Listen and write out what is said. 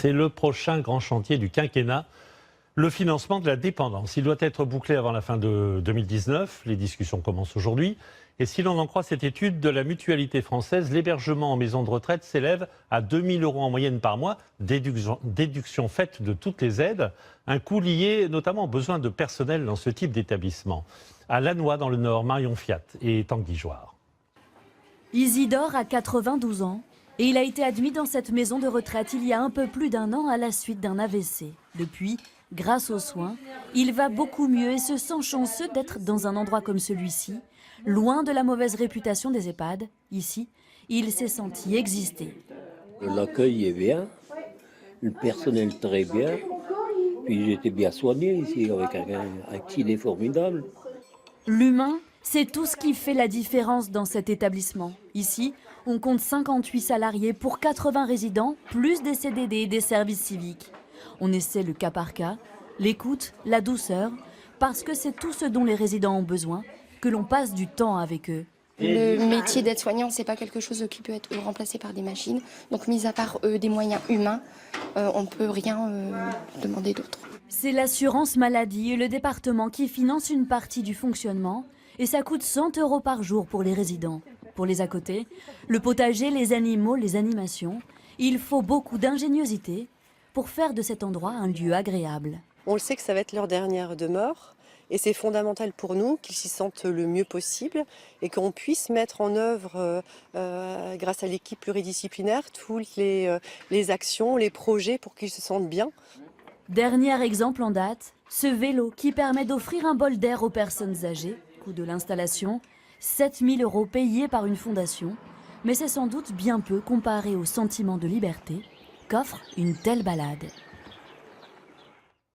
C'est le prochain grand chantier du quinquennat, le financement de la dépendance. Il doit être bouclé avant la fin de 2019. Les discussions commencent aujourd'hui. Et si l'on en croit cette étude de la Mutualité française, l'hébergement en maison de retraite s'élève à 2 000 € en moyenne par mois, déduction faite de toutes les aides, un coût lié notamment aux besoins de personnel dans ce type d'établissement. À Lannoy, dans le Nord, Marion Fiat et Tanguy Joire. Isidore a 92 ans et il a été admis dans cette maison de retraite il y a un peu plus d'1 an à la suite d'un AVC. Depuis, grâce aux soins, il va beaucoup mieux et se sent chanceux d'être dans un endroit comme celui-ci, loin de la mauvaise réputation des EHPAD. Ici, il s'est senti exister. L'accueil est bien, le personnel très bien, puis j'ai été bien soigné ici avec un kiné formidable. L'humain, c'est tout ce qui fait la différence dans cet établissement. Ici, on compte 58 salariés pour 80 résidents, plus des CDD et des services civiques. On essaie le cas par cas, l'écoute, la douceur, parce que c'est tout ce dont les résidents ont besoin, que l'on passe du temps avec eux. Le métier d'aide-soignant, c'est pas quelque chose qui peut être remplacé par des machines. Donc, mis à part des moyens humains, on ne peut rien demander d'autre. C'est l'assurance maladie et le département qui finance une partie du fonctionnement et ça coûte 100 € par jour pour les résidents. Pour les à côté, le potager, les animaux, les animations, il faut beaucoup d'ingéniosité pour faire de cet endroit un lieu agréable. On le sait que ça va être leur dernière demeure et c'est fondamental pour nous qu'ils s'y sentent le mieux possible et qu'on puisse mettre en œuvre, grâce à l'équipe pluridisciplinaire, toutes les actions, les projets pour qu'ils se sentent bien. Dernier exemple en date, ce vélo qui permet d'offrir un bol d'air aux personnes âgées. Coût de l'installation, 7 000 € payés par une fondation. Mais c'est sans doute bien peu comparé au sentiment de liberté qu'offre une telle balade.